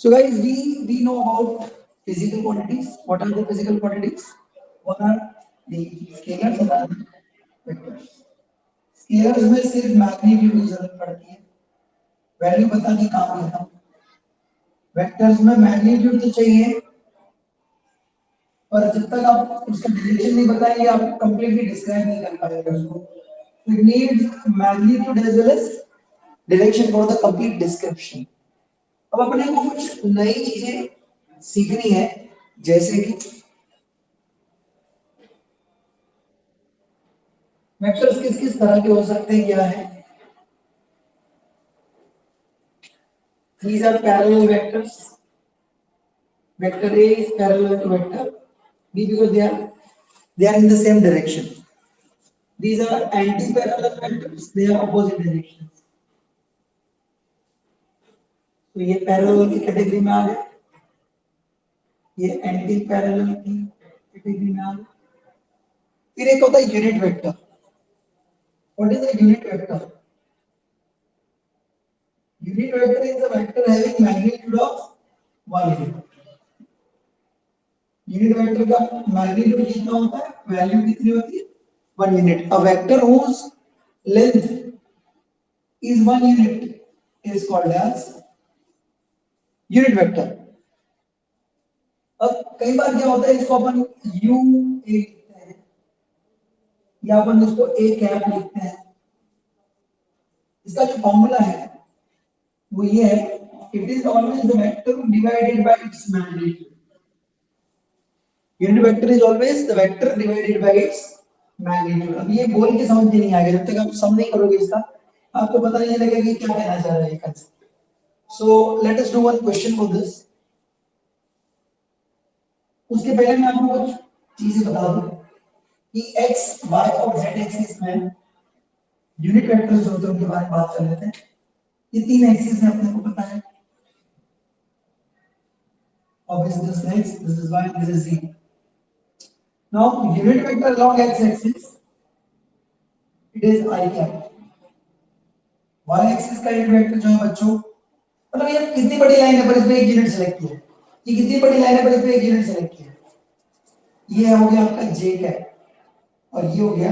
So guys, we know about physical quantities. What are the physical quantities? What are the scalars and the vectors? Scalars में सिर्फ magnitude की जरूरत पड़ती है, value बता के काम खत्म। वेक्टर्स में मैग्नीट्यूड तो चाहिए, पर जब तक आप उसका डायरेक्शन नहीं बताएंगे आप कंप्लीटली डिस्क्राइब नहीं कर पाएंगे उसको। It needs magnitude as well as direction for the complete description. अब अपने को कुछ नई चीजें सीखनी है, जैसे कि वेक्टर्स किस किस तरह के हो सकते हैं, क्या है। These are parallel vectors. Vector A is parallel to vector B because they are in the same direction. These are anti-parallel vectors. They are opposite directions. तो ये पैरेलल की कैटेगरी में आ गए, ये एंटी पैरेलल की कैटेगरी में आ गए। फिर एक होता है unit vector. What is a unit vector? Unit vector is a vector having magnitude of 1 unit. Unit vector का मैग्नीट्यूड कितना होता है, वैल्यू कितनी होती है, 1 unit. A vector whose length is 1 unit is called as unit vector. अब कई बार क्या होता है, इसको अपन u a लिखते हैं या अपन इसको a कैप लिखते हैं। इसका जो फॉर्मूला है वो ये है, it is always the vector divided by its magnitude. Unit vector is always the vector divided by its magnitude. अब ये बोल के समझ में नहीं आएगा, जब तक आप सम नहीं करोगे इसका आपको पता नहीं लगेगा कि क्या कहना चाह रहा है ये concept. So let us do one question for this. उसके पहले मैं आपको कुछ चीजें बता दूं कि x, y और z एक्सिस में यूनिट वेक्टर्स जो होते हैं उनके बारे में बात कर लेते हैं। ये तीन एक्सिस है, अपने को पता है। Obviously this is x, this is y, this is z. Now unit vector along x axis it is I cap. y axis का यूनिट वेक्टर जो है बच्चों, मतलब ये कितनी बड़ी लाइन है पर इसमें एक यूनिट सेलेक्ट किया है, ये कितनी बड़ी लाइन है पर इसमें एक यूनिट सेलेक्ट किया है। ये हो गया आपका j कैप और ये हो गया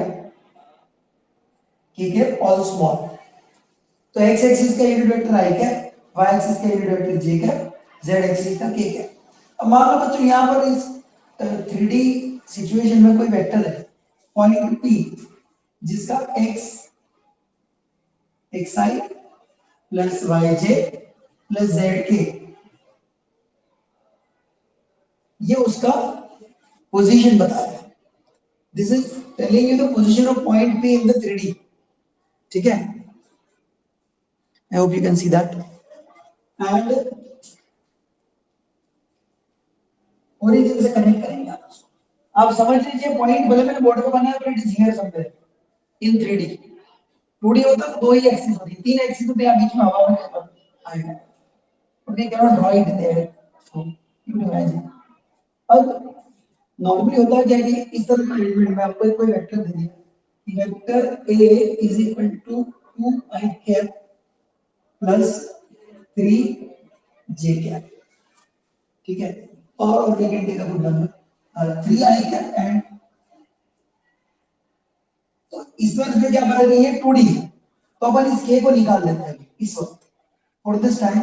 k कैप ऑल स्मॉल। तो x एक्सिस का unit vector i cap, y axis का unit vector j cap, z axis का k कैप। अब मान लो बच्चों यहाँ पर इस 3D सिचुएशन में कोई वेक्टर है पॉइंट P जिसका x xi plus yj plus zk, ये उसका पोजीशन बता रहा है। This is telling you the position of point P in the 3D। ठीक है, I hope you can see that. And origin से कनेक्ट करेंगे आप समझ लीजिए पॉइंट भले मैंने बोर्ड पे बनाया पर it is here somewhere in 3D। 2D होता है दो ही एक्सिस होती है, तीन एक्सिस होती है, बीच में हवा में आएगा। Okay, can draw it there, so you imagine. अब नॉर्मली होता है क्या कि इस तरह का एलिमेंट में आपको कोई वेक्टर दे दिया, vector a is equal to 2i cap plus 3j cap. ठीक है, और we can take a good number 3i cap and, तो इसमें जो क्या बना रही है 2D है, तो अपन इस k को निकाल लेते हैं इस वक्त। और दिस टाइम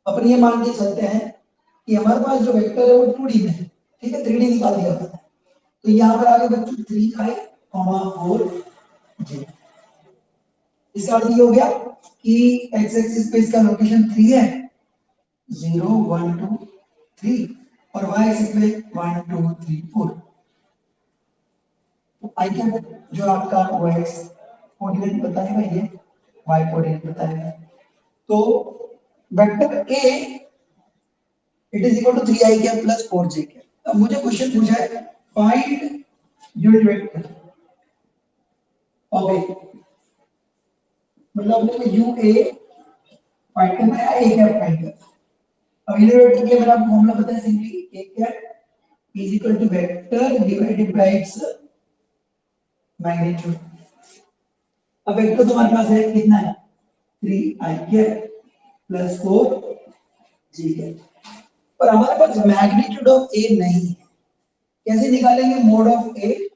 अपन ये मान के चलते हैं कि हमारे पास जो वेक्टर है वो 2D में है। ठीक है, 3D निकाल दिया था, तो यहाँ पर आगे बच्चों 3i 4j। इसका अर्थ ये हो गया कि x एक्सिस पे इसका लोकेशन 3 है, 0 1 2 3, और y एक्सिस पे 1 2 3 4। तो i क्या जो आपका x कोऑर्डिनेट बताएगा, ये y कोऑर्डिनेट बताएगा। तो vector a it is equal to 3i cap plus 4j cap. अब मुझे क्वेश्चन पूछा है find unit vector of a, मतलब अपने को ua फाइंड करना है, a कैप फाइंड करना है। अब यूनिट वेक्टर के मेरा आपको फॉर्मूला पता है, simply a cap is equal to vector divided by its magnitude. अब वेक्टर तुम्हारे पास है कितना है, 3i कैप प्लस 4j जी है, पर हमारे पास मैग्नीट्यूड ऑफ ए नहीं है। कैसे निकालेंगे mod of a?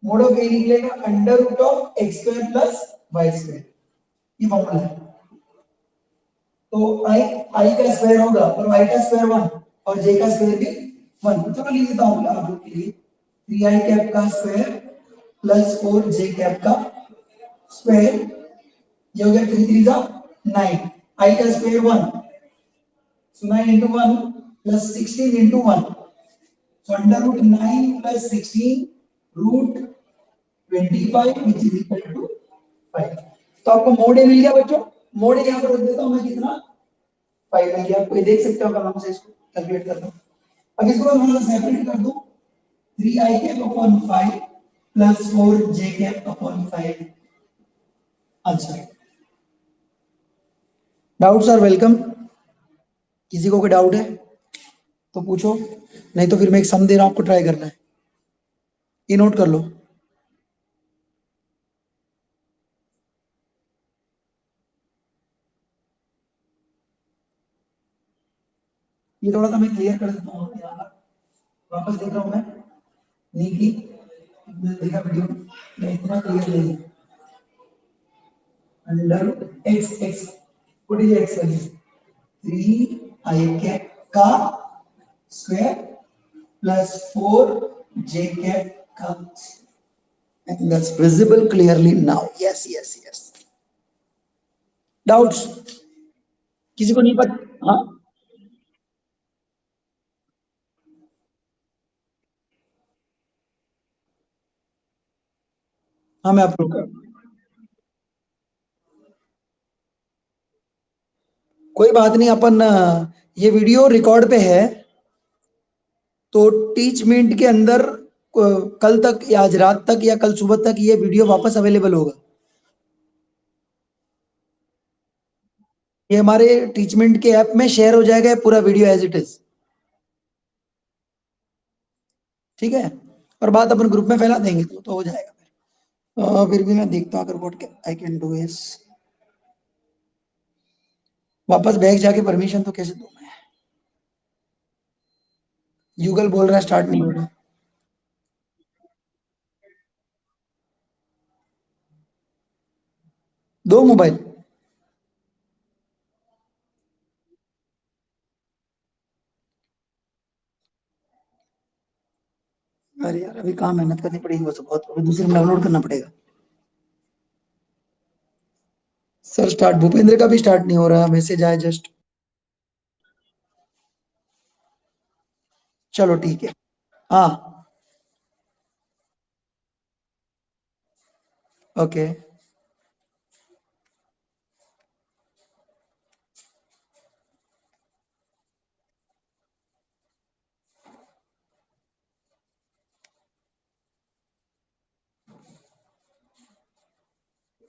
Mod of a निकलेगा under root of x square plus y square, ये फॉर्मूला है। तो आई का स्क्वायर होगा और वाई का स्क्वायर 1 और जे का स्क्वायर भी 1। तो चलो लिख देता हूं आप लोग के लिए, 3i कैप का स्क्वायर प्लस 4j कैप का स्क्वायर, ये हो गया 3 3 जा 9, आई का square 1, so 9 into 1 plus 16 into 1, so under root 9 plus 16 root 25 which is equal to 5। तो आपको मोड ए मिल गया बच्चों। मोड ए यहाँ पर रख देता हूं मैं, कितना 5 मिल गया। आप कोई देख सकते हो आराम से, इसको कैलकुलेट कर लो। अब इसको मैं सेपरेट कर दूं, 3i cap upon 5 plus 4j cap upon 5 answer. Doubts are welcome. किसी को कोई डाउट है तो पूछो, नहीं तो फिर मैं एक सम दे रहा हूं, आपको ट्राई करना है, ये नोट कर लो। ये थोड़ा सा मैं क्लियर कर देता हूं, वापस देख रहा हूं मैं नीति, देखा वीडियो मैं इतना क्लियर नहीं है। Under x x what is x value, 3i cap का स्क्वायर प्लस 4j कैप का, and that's visible clearly now, yes yes yes। Doubts किसी को नहीं पता? हाँ हाँ मैं अप्रूव कर, कोई बात नहीं, अपन ये वीडियो रिकॉर्ड पे है, तो टीच मिनट के अंदर कल तक या आज रात तक या कल सुबह तक ये वीडियो वापस अवेलेबल होगा। ये हमारे टीचमेंट के ऐप में शेयर हो जाएगा पूरा वीडियो एज इट इज, ठीक है। और बात अपन ग्रुप में फैला देंगे तो हो जाएगा। फिर भी मैं देखता हूँ अगर what I can do is, वापस बैग जाके परमिशन तो कैसे दूं मैं? गूगल बोल रहा है स्टार्ट नहीं हो रहा। 2 मोबाइल? अरे यार अभी कहाँ मेहनत करनी पड़ेगी, वो तो बहुत, अभी दूसरे में डाउनलोड करना पड़ेगा। सर स्टार्ट, भूपेंद्र का भी स्टार्ट नहीं हो रहा, मैसेज आया जस्ट। चलो ठीक है। हाँ ओके।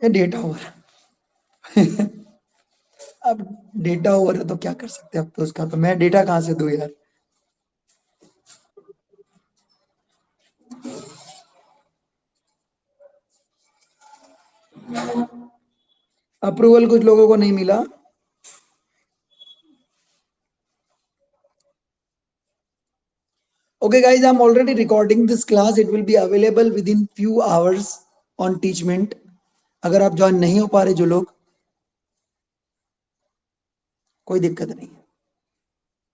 ये डेटा ओवर, अब डेटा ओवर है तो क्या कर सकते हैं, अब तो उसका तो मैं डेटा कहाँ से दूं यार। अप्रूवल कुछ लोगों को नहीं मिला। Okay guys, I'm already recording this class, it will be available within few hours on Teachment। अगर आप ज्वाइन नहीं हो पा रहे जो लोग, कोई दिक्कत नहीं है।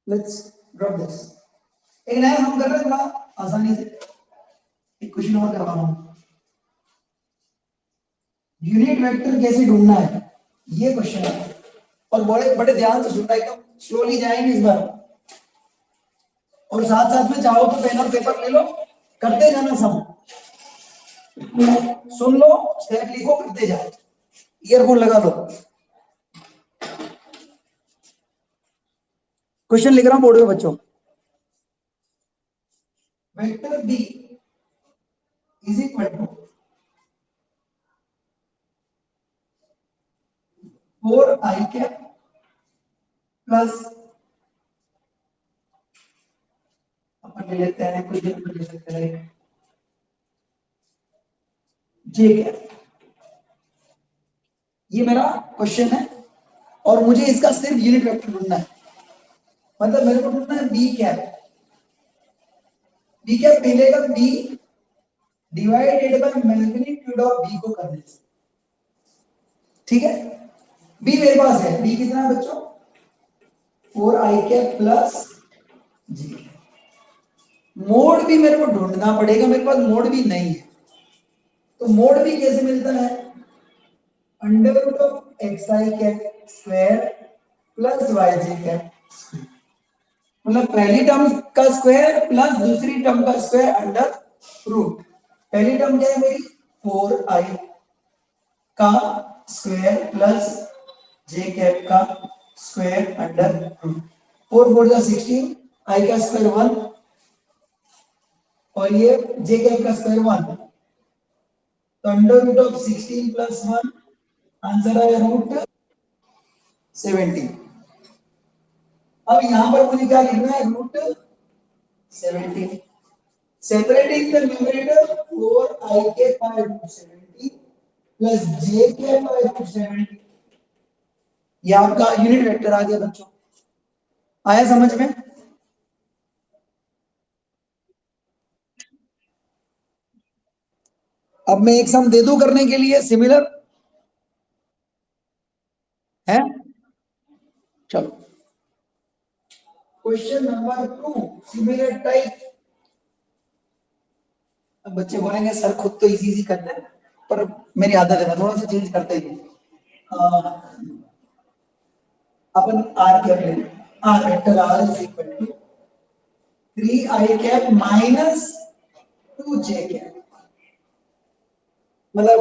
Let's drop this. एक नया हम कर रहे हैं थोड़ा आसानी से, एक क्वेश्चन और करवा रहा हूँ। यूनिट वेक्टर कैसे ढूंढना है, ये क्वेश्चन है, और बड़े बड़े ध्यान से सुनना, एकदम स्लोली जाएंगे इस बार, और साथ साथ में चाहो तो पेन और पेपर ले लो, करते जाना सब, सुन लो स्टेप लिखो करते जाओ, ईयरफोन लगा लो। क्वेश्चन लिख रहा हूं बोर्ड पे बच्चों। Vector B is equal to 4i cap plus, अपन ले लेते हैं कुछ दिन ले सकते हैं जे कैप, ये मेरा क्वेश्चन है। और मुझे इसका सिर्फ यूनिट वेक्टर ढूंढना है, मतलब मेरे को ढूंढना है बी कैप। बी कैप मिलेगा B divided by magnitude of B को करने से, ठीक है। बी मेरे पास है, बी कितना है बच्चों, 4i कैप प्लस जी। मोड भी मेरे को ढूंढना पड़ेगा, मेरे पास मोड भी नहीं है, तो मोड भी कैसे मिलता है, under root of X I cap square plus Y J cap, मतलब पहली टर्म का स्क्वायर प्लस दूसरी टर्म का स्क्वायर अंडर रूट। पहली टर्म क्या है मेरी, 4i का स्क्वायर प्लस जे कैप का स्क्वायर अंडर रूट। 4 4 जा 16, आई का स्क्वायर 1 और ये जे कैप का स्क्वायर 1, तो under root of 16 plus 1, answer आया रूट 17। अब यहां पर मुझे क्या लिखना है, root 17। Separating the numerator 4i के by root 17 प्लस j के by root 17, ये आपका यूनिट वेक्टर आ गया बच्चों, आया समझ में। अब मैं एक सम दे दूं करने के लिए सिमिलर है, चलो क्वेश्चन नंबर 2 सिमिलर टाइप। अब बच्चे बोलेंगे सर खुद तो इजी इजी करते हैं, पर मेरी आदत है मैं थोड़ा सा चेंज करते ही हूं। अपन आर कैप ले, R vector R is equal to 3i cap minus 2j cap, मतलब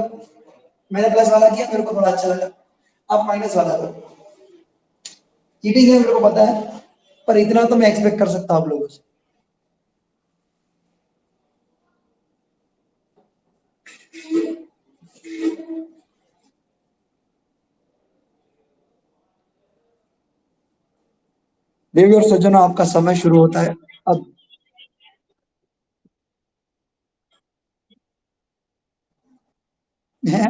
मैंने प्लस वाला किया मेरे को थोड़ा अच्छा लगा, अब माइनस वाला करो। चीटिंग है मेरे को पता है, पर इतना तो मैं एक्सपेक्ट कर सकता हूं आप लोगों से। देवी और सज्जनों आपका समय शुरू होता है अब। है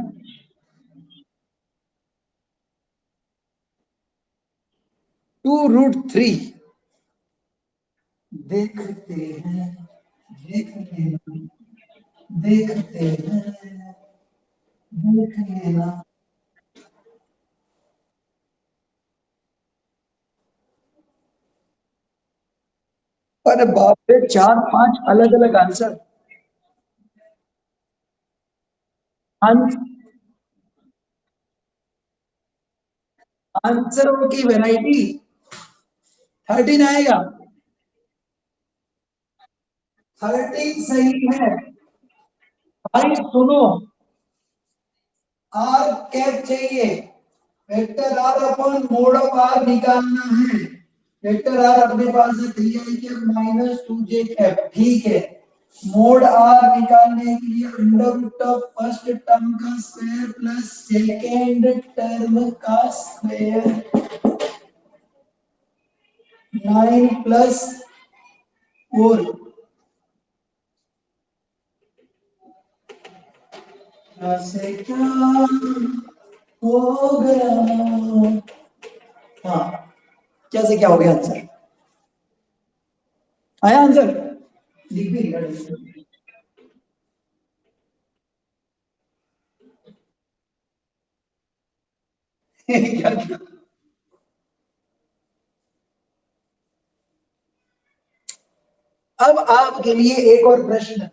2√3, देखते हैं देखते हैं देखते हैं देख लेना। अरे बाप रे, 4 5 अलग अलग आंसर। आंसरों की वैरायटी 13 आएगा। 13 सही है भाई, सुनो, आर कैप चाहिए, vector R upon mod of R निकालना है। वेक्टर आर अपने पास है 3i cap minus 2j cap, ठीक है। मोड आर निकालने के लिए under root of first term का स्क्वायर प्लस सेकेंड टर्म का स्क्वायर, 9 प्लस 4, से क्या हो गया। हाँ, क्या से क्या हो गया आंसर, आया आंसर, लिख भी लिया। क्या किया? अब आपके लिए एक और प्रश्न,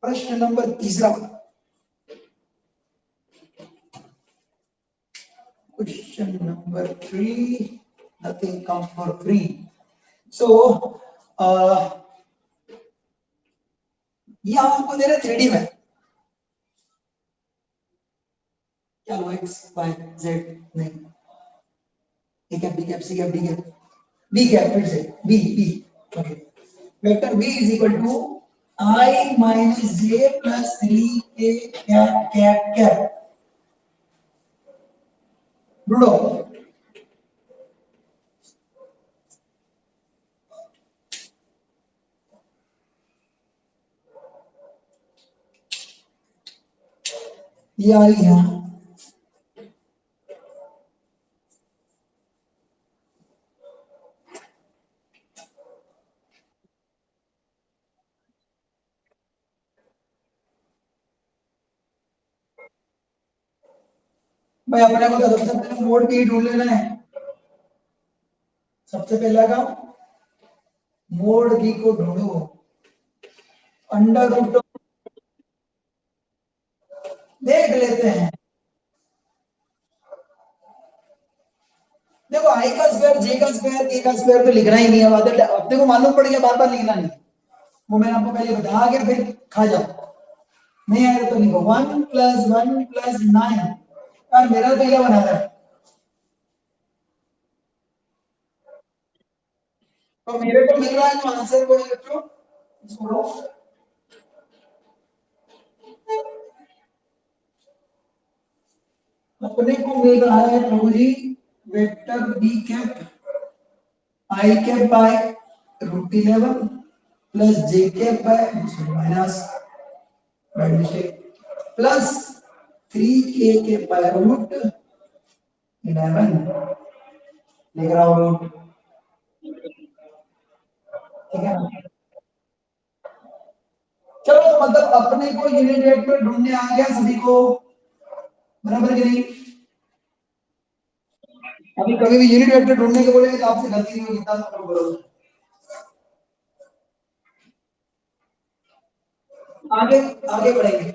प्रश्न नंबर तीसरा। Question number 3, nothing comes for free. So ये आपको दे रहे 3D में, क्या लो एक्स वाई जेड नहीं, ठीक है, B cap C cap D cap, B cap फिर से B B, okay. Vector B is equal to I minus J plus 3 K cap cap cap, ढूंढो। ये आ रही है, भाई अपने को तो सबसे पहले मोड की ढूंढ लेना है। सबसे पहला काम मोड की को ढूंढो। अंडर रूट देख लेते हैं। देखो आई का स्क्वायर जे का स्क्वायर के का स्क्वायर तो लिखना ही नहीं है, बात है अपने को मालूम पड़ गया, बार बार लिखना नहीं। वो मैंने आपको पहले बता गया, फिर खा जाओ। नहीं आएगा तो लिखो 1 + 1 + 9। यार मेरा तो ये बना रहा है, तो मेरे को मिल रहा है जो आंसर वो है तो छोड़ो। अपने को मिल रहा है Prabhu ji vector b cap i cap by √11 plus J cap by minus plus 3k के बाय √11 लिख रहा हूँ रूट। ठीक है, चलो तो मतलब अपने को यूनिट वेक्टर ढूंढने आ गया सभी को, बराबर कि नहीं। अभी कभी भी यूनिट वेक्टर ढूंढने के बोलेंगे तो आपसे गलती नहीं होगी, इतना तो करो। आगे आगे बढ़ेंगे।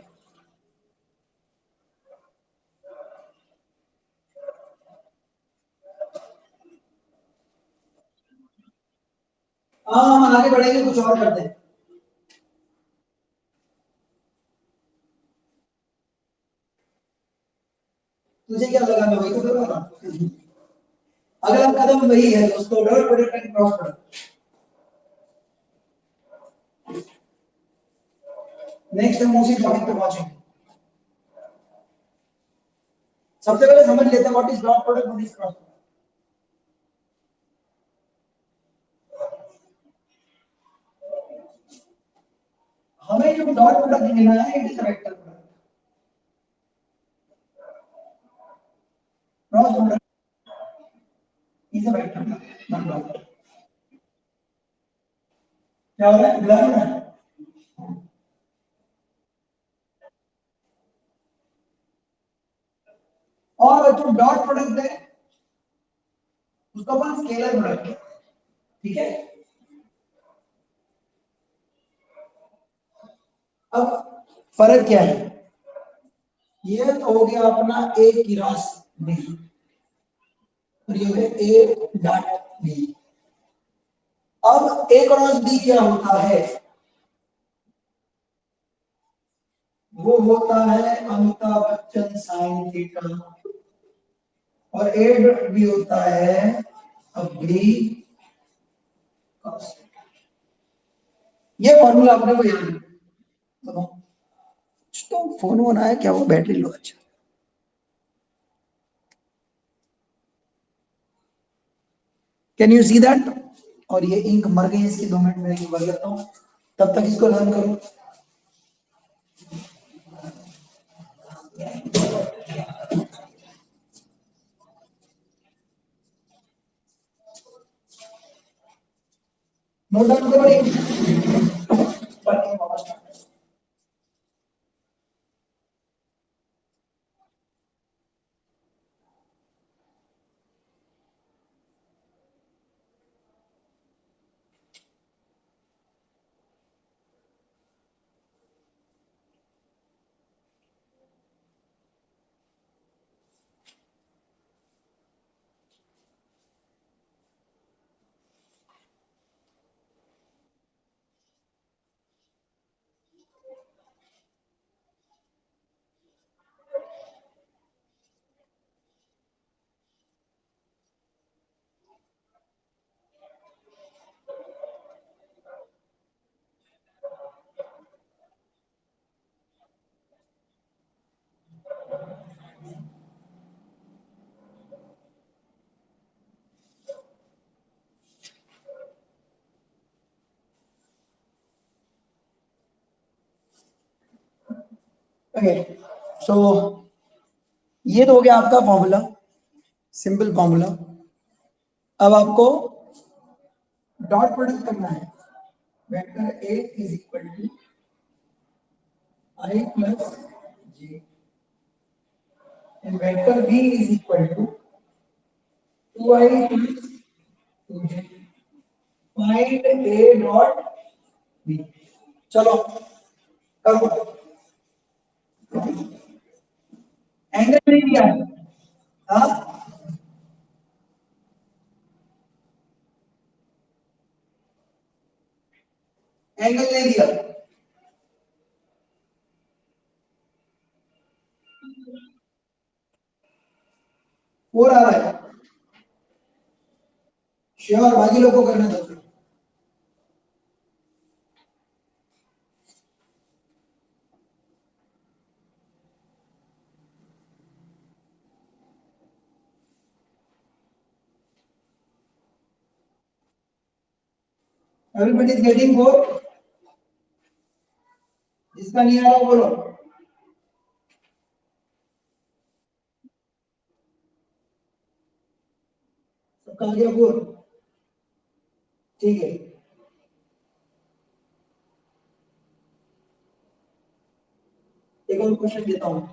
हाँ हम आगे बढ़ेंगे, कुछ और करते हैं। तुझे क्या लगा मैं वही तो कर रहा हूँ। अगला कदम वही है दोस्तों, dot product and cross product. Next हम उसी टॉपिक पे पहुंचेंगे। सबसे पहले समझ लेते हैं what is dot product, what is cross product. हमें जो डॉट प्रोडक्ट लेना है it is a vector product. Cross product is a vector product, not dot. क्या हो रहा है, ब्लर हो रहा है। और जो डॉट प्रोडक्ट है उसका अपन स्केलर प्रोडक्ट है। ठीक है, अब फर्क क्या है, ये तो हो गया अपना ए क्रॉस बी और ये हो गया ए डॉट बी। अब ए क्रॉस बी क्या होता है, वो होता है अमिताभ बच्चन साइन थीटा, और ए डॉट बी होता है अभी cos थीटा। ये फॉर्मूला अपने को याद है। तो फोन वोन आया क्या, वो बैटरी लो। अच्छा कैन यू सी दैट। और ये इंक मर गई, इसकी 2 मिनट में इंक भर लेता हूँ, तब तक इसको लर्न करो। नोट डाउन करो। ओके, सो ये तो हो गया आपका फॉर्मूला, सिंपल फॉर्मूला। अब आपको डॉट प्रोडक्ट करना है, vector A is equal to I plus J. and vector B is equal to 2I plus 2J. Find A dot B. चलो करो। एंगल नहीं दिया है, हाँ एंगल नहीं दिया, 4 आ रहा है। श्योर, बाकी लोग को करने दो। Everybody is getting 4? जिसका नहीं आ रहा बोलो। सबका आ गया 4? ठीक है, एक और क्वेश्चन देता हूँ।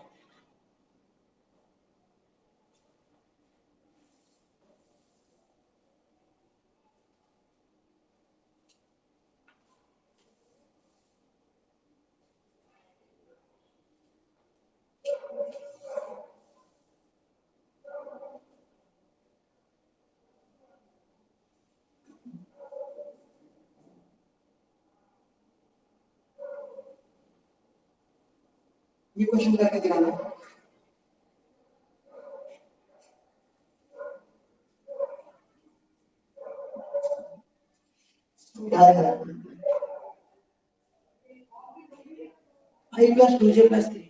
ये क्वेश्चन करके दिखाना। I plus 2J plus 3.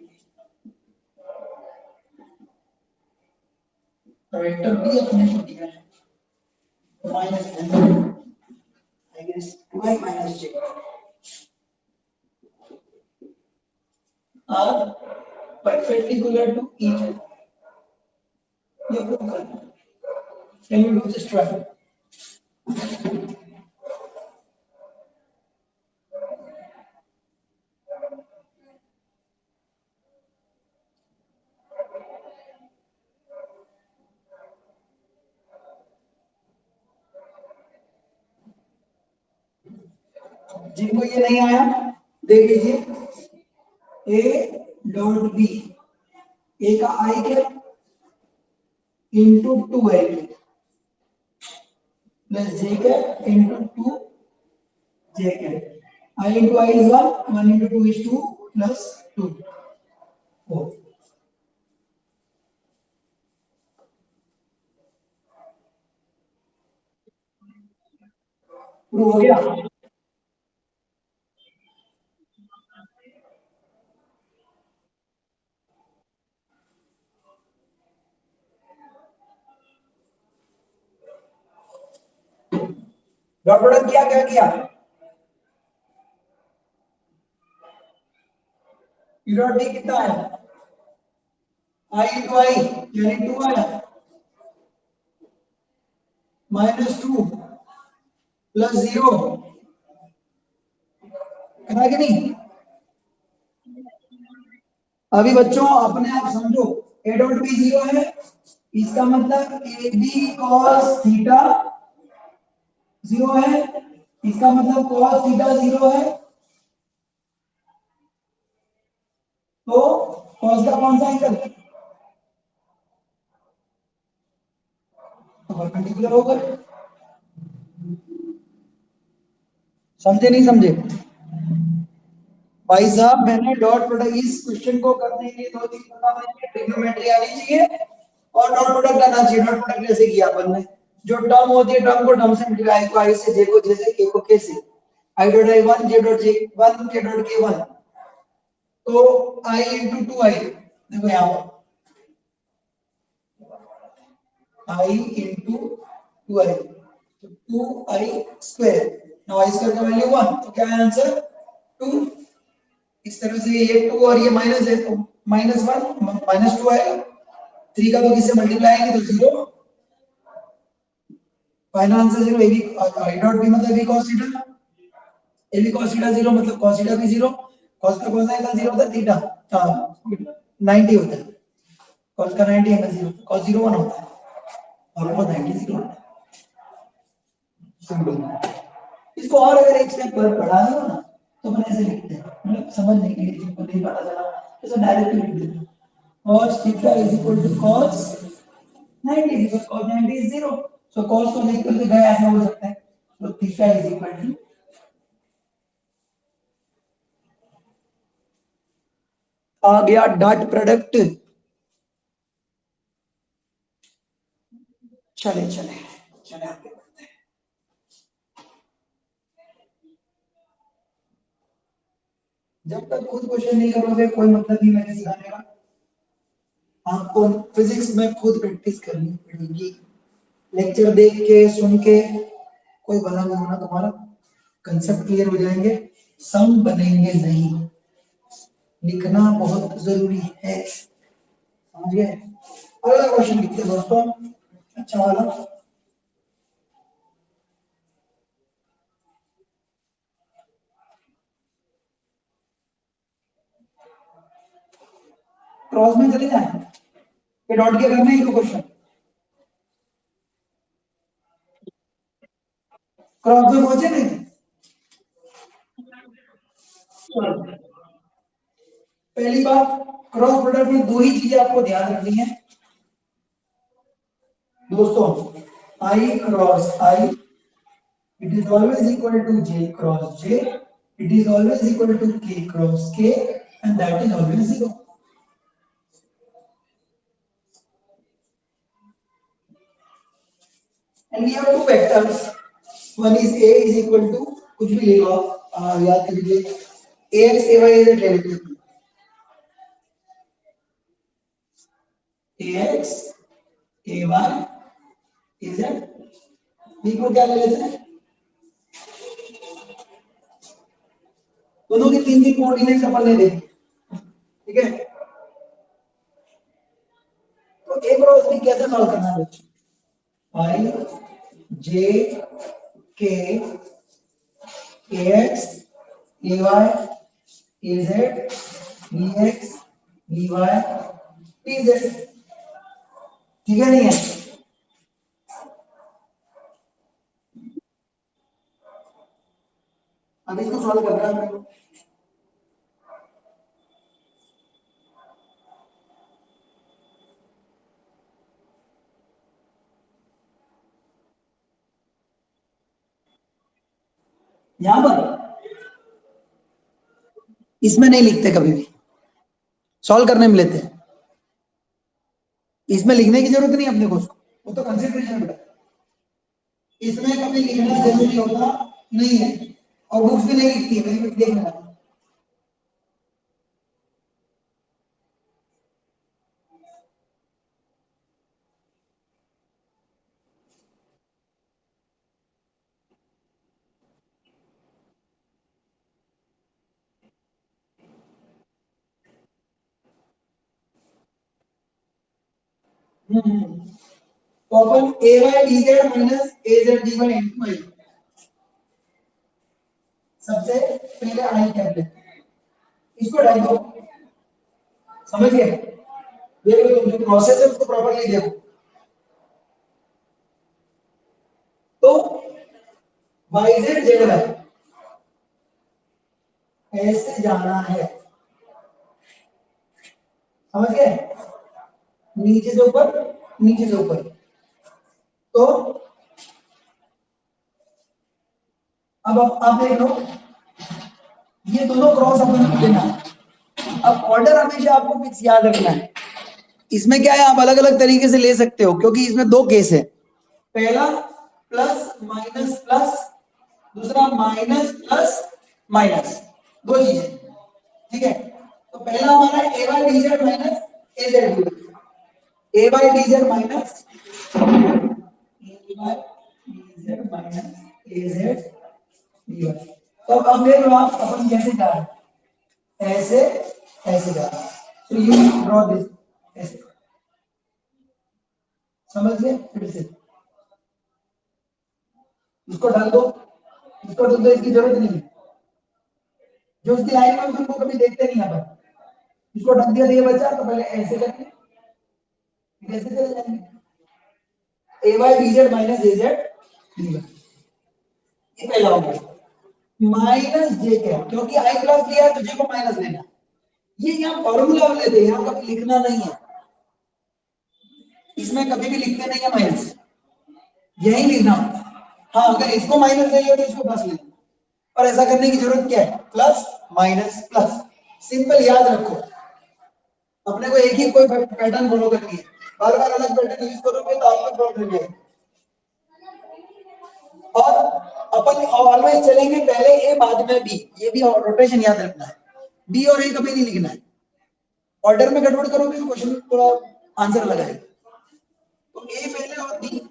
Vector B अपने को दिया है minus I guess 2I minus J are perpendicular to each other. ये प्रूव करना है। Can you do this try? जिनको ये नहीं आया देख लीजिए। A डॉट B, A का I क्या इंटू 2I प्लस J क्या इंटू 2J क्या। I into I is 1, 1 into 2 is 2 plus 2 4. Prove हो गया। डॉट प्रोडक्ट किया क्या किया, ई डॉट डी कितना है आई इंटू आई यानी 2 आया माइनस 2 प्लस 0 है कि नहीं। अभी बच्चों अपने आप समझो, ए डॉट बी 0 है, इसका मतलब ए बी कॉस थीटा 0 है, इसका मतलब कॉस थीटा 0 है, तो कॉस का कौन सा एंगल परपेंडिकुलर होगा। समझे नहीं समझे भाई साहब, मैंने डॉट प्रोडक्ट इस क्वेश्चन को करने के लिए दो चीज पता होनी चाहिए, ट्रिग्नोमेट्री आनी चाहिए और डॉट प्रोडक्ट आना चाहिए। डॉट प्रोडक्ट कैसे किया अपन ने, जो टर्म होती है टर्म को टर्म से मल्टीप्लाई को आई से जे को जे से के को के से, I dot I 1 J dot J 1 के डॉट के 1, तो आई इंटू 2 आई, देखो यहाँ पर आई इंटू 2 आई, तो 2 आई स्क्वायर, नाउ आई स्क्वायर का वैल्यू 1, तो क्या है आंसर 2। इस तरह से ये 2 और ये माइनस है तो -1 -2 आएगा, 3 का तो किससे मल्टीप्लाई आएंगे तो 0, फाइनल आंसर 0। ए बी आई डॉट बी मतलब b cos theta, a b cos theta 0 मतलब cos थीटा भी 0, cos का कौन सा एंगल 0 होता है थीटा, हां 90 होता है। कॉस का 90 एंगल 0, कॉस 0 1 होता है और कॉस 90 0 होता है। सिंपल। इसको और अगर एक स्टेप पर बढ़ा दो ना तो अपन ऐसे लिखते हैं, मतलब समझने के लिए जिनको नहीं पता चला तो डायरेक्ट लिख देते हैं cos theta is equal to cos 90 because cos 90 is 0, so cos को लिख करके गया ऐसा हो सकता है, तो थीटा इज इक्वल टू आ गया डॉट प्रोडक्ट। चले चले चले आगे बढ़ते हैं। जब तक खुद क्वेश्चन नहीं करोगे कोई मतलब नहीं मैंने सिखाने का, आपको फिजिक्स में खुद प्रैक्टिस करनी पड़ेगी। लेक्चर देख के सुन के कोई भला नहीं होना तुम्हारा, कंसेप्ट क्लियर हो जाएंगे, सम बनेंगे नहीं, लिखना बहुत जरूरी है, समझिए। अगला क्वेश्चन लिखते हैं दोस्तों, अच्छा वाला। क्रॉस में चले जाए, ये डॉट के करना है ये क्वेश्चन, क्रॉस में पहुंचे नहीं। पहली बात, क्रॉस प्रोडक्ट में दो ही चीजें आपको ध्यान रखनी है दोस्तों, i cross i, it is always equal to j cross j, it is always equal to k cross k, and that is always 0. And we have two vectors, one is a is equal to कुछ भी ले लो आप, याद कर लीजिए ax ay is ले लेते हैं, ax ay is b को क्या ले लेते हैं, दोनों के तीन तीन कोऑर्डिनेट्स अपन ले लेंगे, ठीक है। तो a क्रॉस b कैसे सॉल्व करना है बच्चों, i j k ax ay az bx by pz, ठीक है नहीं है। अब इसको सॉल्व करना है, यहां पर इसमें नहीं लिखते कभी भी, सॉल्व करने में लेते हैं, इसमें लिखने की जरूरत नहीं अपने को, उसको वो तो कंसिडरेशन बेटा, इसमें कभी लिखना जरूरी होता नहीं है, और बुक्स भी नहीं लिखती है कहीं भी देखना। तो अपन a by dz minus az dy into I, सबसे पहले आई कैप लेते हैं, इसको डाल दो, समझ गए, देखो तुम जो प्रोसेस है उसको प्रॉपर्ली देखो, तो yz zy ऐसे जाना है, समझ गए, नीचे से ऊपर नीचे से ऊपर, तो अब आप देख लो, ये दोनों क्रॉस अपन को लेना है। अब ऑर्डर हमेशा आपको फिक्स याद रखना है, इसमें क्या है आप अलग अलग तरीके से ले सकते हो क्योंकि इसमें दो केस है, पहला प्लस माइनस प्लस, दूसरा माइनस प्लस माइनस, दो चीजें, ठीक है। तो पहला हमारा a by d z minus a z d, a by d z minus a by d z minus a z d. तो अब देख लो आप अपन कैसे जा रहे हैं, ऐसे ऐसे जा रहे हैं, तो यू ड्रॉ दिस ऐसे, समझ गए, फिर से इसको डाल दो, इसको तो इसकी जरूरत नहीं है, जो उसकी लाइन में तुमको कभी देखते नहीं अपन, इसको ढक दिया, ये बचा तो पहले ऐसे करके कैसे चले जाएंगे, ए Y B Z minus a Z B Y, ये पहला हो गया। माइनस जे क्या, क्योंकि आई प्लस लिया है तो जे को माइनस लेना, ये यहाँ फॉर्मूला लेते हैं, यहाँ कभी लिखना नहीं है, इसमें कभी भी लिखते नहीं है माइनस, यही लिखना। हाँ, अगर इसको माइनस चाहिए तो इसको प्लस लेना, और ऐसा करने की जरूरत क्या है, प्लस माइनस प्लस, सिंपल याद रखो। अपने को एक ही कोई पैटर्न फॉलो करनी है, बार बार अलग पैटर्न यूज करोगे तो आपको प्रॉब्लम है। और अपन ऑलवेज चलेंगे पहले ए बाद में बी, ये भी रोटेशन याद रखना है, बी और ए कभी नहीं लिखना है, ऑर्डर में गड़बड़ करोगे तो क्वेश्चन पूरा आंसर लगाएगा। तो ए पहले और बी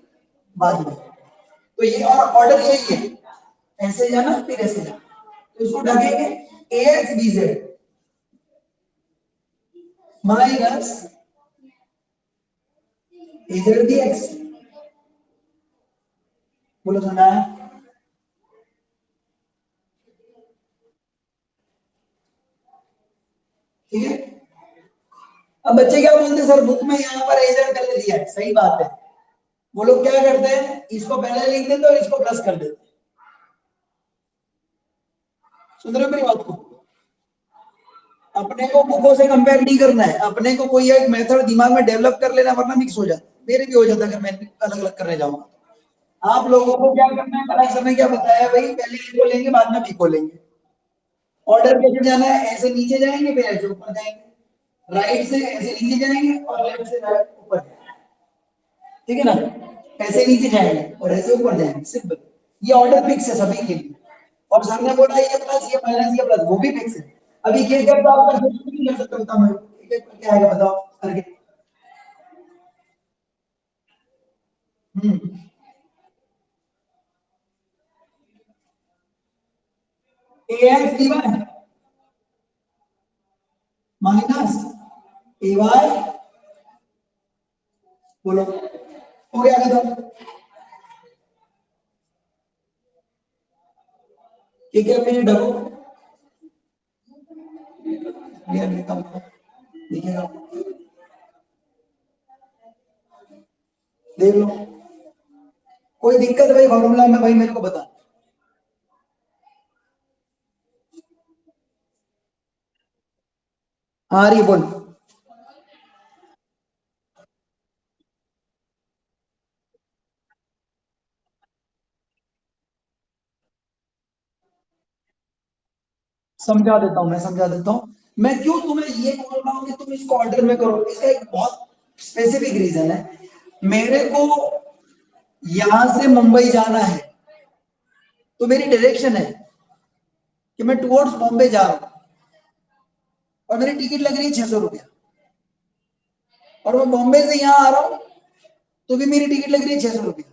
बाद में, तो ये और ऑर्डर यही है, ऐसे जाना फिर ऐसे जाना, तो इसको ढकेंगे ए x B Z minus a Z B x, बोलो सुना है, ठीक है। अब बच्चे क्या बोलते हैं, सर बुक में यहाँ पर ए जेड कर दिया है, सही बात है, वो लोग क्या करते हैं, इसको पहले लिख देते और इसको प्लस कर देते, सुन रहे हो मेरी बात को। अपने को बुकों से कंपेयर नहीं करना है, अपने को कोई एक मेथड दिमाग में डेवलप कर लेना, वरना मिक्स हो जाता, मेरे भी हो जाता अगर मैं अलग अलग करने जाऊंगा। आप लोगों को क्या करना है, पढ़ाई समय क्या बताया भाई, पहले ए को लेंगे बाद में बी को लेंगे, ऑर्डर कैसे जाना है, ऐसे नीचे जाएंगे फिर ऐसे ऊपर जाएंगे, राइट से ऐसे नीचे जाएंगे और लेफ्ट से राइट ऊपर जाएंगे, ठीक है ना, ऐसे नीचे जाएंगे और ऐसे ऊपर जाएंगे, सिंपल, ये ऑर्डर फिक्स है सभी के लिए। और सर ने बोला ये प्लस ये माइनस ये प्लस, वो भी फिक्स है। अभी ये जब तो आप कर सकते नहीं कर सकते, बताओ मैं क्या आएगा बताओ करके। हम्म, ए एक्स डी वाई माइनस ए वाई, बोलो हो गया खत्म, ठीक है मेरे डबो क्लियर लिखता हूँ, लिखेगा, देख लो, कोई दिक्कत भाई फॉर्मूला में भाई मेरे को बता। हाँ रही बोल, समझा देता हूँ, मैं समझा देता हूँ, मैं क्यों तुम्हें ये बोल रहा हूँ कि तुम इसको ऑर्डर में करो, इसका एक बहुत स्पेसिफिक रीजन है। मेरे को यहां से मुंबई जाना है, तो मेरी डायरेक्शन है कि मैं टुवर्ड्स बॉम्बे जा रहा हूँ, और मेरी टिकट लग रही है 600 रुपया, और मैं बॉम्बे से यहाँ आ रहा हूँ तो भी मेरी टिकट लग रही है 600 रुपया,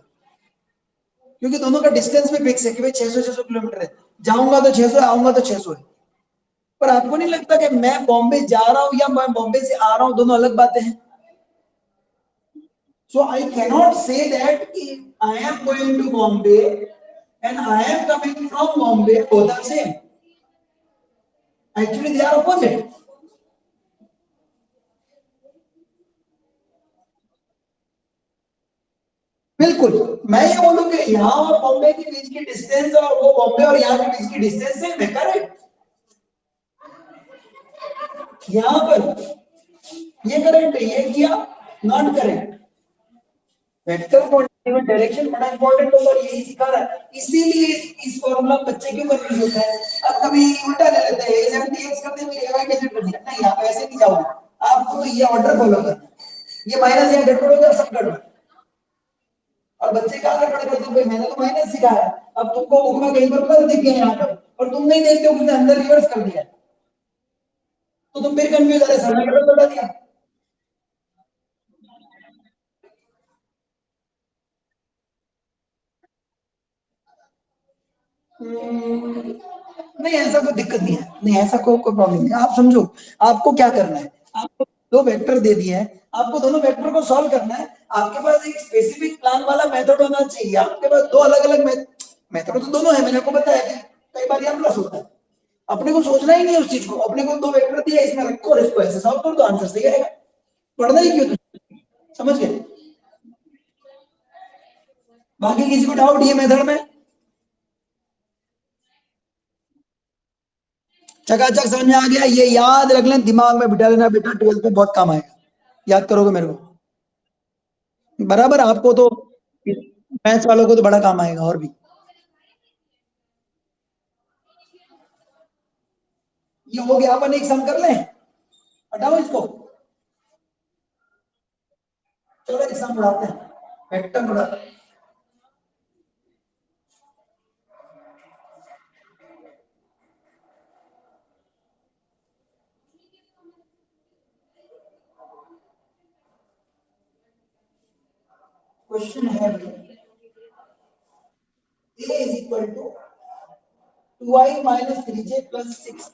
क्योंकि दोनों का डिस्टेंस भी फिक्स है कि भाई 600 किलोमीटर है, जाऊंगा तो 600 आऊंगा तो 600 है। पर आपको नहीं लगता कि मैं बॉम्बे जा रहा हूँ या मैं बॉम्बे से आ रहा हूँ, दोनों अलग बातें हैं। So I cannot say that if I am going to Bombay and I am coming from Bombay, both are same. Actually, they are opposite. बिल्कुल, मैं ये बोलूंगी यहाँ और बॉम्बे के बीच की डिस्टेंस और वो बॉम्बे और यहाँ के बीच की डिस्टेंस सेम है, करेक्ट। यहाँ पर ये करेक्ट है, ये किया not correct. Vector coordinate direction बड़ा इंपॉर्टेंट होता है, यही सिखा रहा है, इसीलिए इस फॉर्मूला बच्चे क्यों कंफ्यूज होते हैं। अब कभी उल्टा ले लेते हैं, ए 70x करते हैं फिर ay कैसे कर दिया, नहीं आप ऐसे नहीं जाओगे, आपको तो ये ऑर्डर फॉलो करना है, ये माइनस यहाँ गड़बड़ हो जाए, सब गड़बड़। और बच्चे क्या गड़बड़ करते हैं, मैंने तो माइनस सिखाया, अब तुमको बुक में कहीं पर प्लस दिख गया यहाँ पर, और तुम नहीं देखते हो, उसने अंदर रिवर्स कर दिया, तो तुम फिर कंफ्यूज हो रहे, सर ने गलत बता दिया। नहीं ऐसा कोई दिक्कत नहीं है, नहीं ऐसा कोई प्रॉब्लम नहीं, आप समझो आपको क्या करना है, आपको दो वेक्टर दे दिए हैं, आपको दोनों वेक्टर को सॉल्व करना है, आपके पास एक स्पेसिफिक प्लान वाला मेथड होना चाहिए, आपके पास दो अलग अलग मेथड तो दोनों है, मैंने आपको बताया कि कई बार यहाँ प्लस होता है, अपने को सोचना ही नहीं है उस चीज को, अपने को दो वेक्टर दिया इसमें रखो और इसको ऐसे सॉल्व कर दो, आंसर सही आएगा, पढ़ना ही क्यों तुझे? समझ गए? बाकी किसी को डाउट ये मेथड में? चकाचक समझ में आ गया? ये याद रख लें, दिमाग में बिठा लेना बेटा, 12th में बहुत काम आएगा, याद करोगे मेरे को बराबर। आपको तो मैथ्स वालों को तो बड़ा काम आएगा और भी। ये हो गया, अपन एक सम कर लें, हटाओ इसको, चलो एक सम उड़ाते हैं, वेक्टर उड़ाते हैं। क्वेश्चन है a is equal to 2i minus 3j plus 6।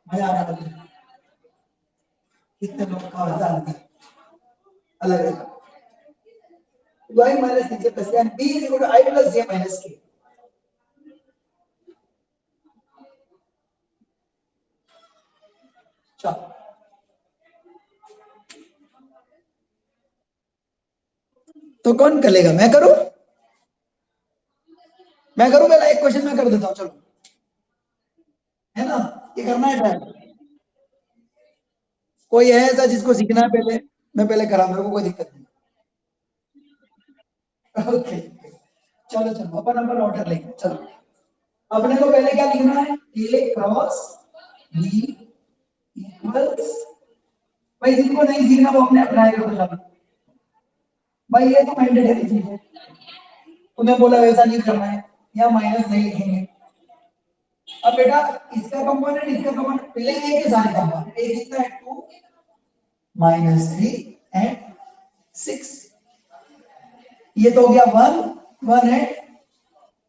मजा आ रहा है? कितने लोग का आंसर अलग अलग। 2i minus 3j plus and b is equal to I plus j minus k। चलो तो कौन करेगा? मैं करूं? मैं करूं पहले एक क्वेश्चन मैं कर देता हूं, चलो, है ना? ये करना है ट्राई। कोई है ऐसा जिसको सीखना है? पहले मैं पहले करा, मेरे को कोई दिक्कत नहीं। ओके, चलो चलो अपन अपन ऑर्डर लेंगे। चलो, अपने को पहले क्या लिखना है? ए क्रॉस बी इक्वल्स, भाई जिनको नहीं सीखना वो अपने ट्राई करो। चलो भाई, ये तो मैंडेटरी चीज है, उन्हें बोला वैसा नहीं करना है, या माइनस नहीं लिखेंगे। अब बेटा, इसका कंपोनेंट इसका कंपोनेंट पहले ए के सारे कंपोनेंट, ए कितना है? 2 माइनस 3 एंड 6। ये तो हो गया 1 1 एंड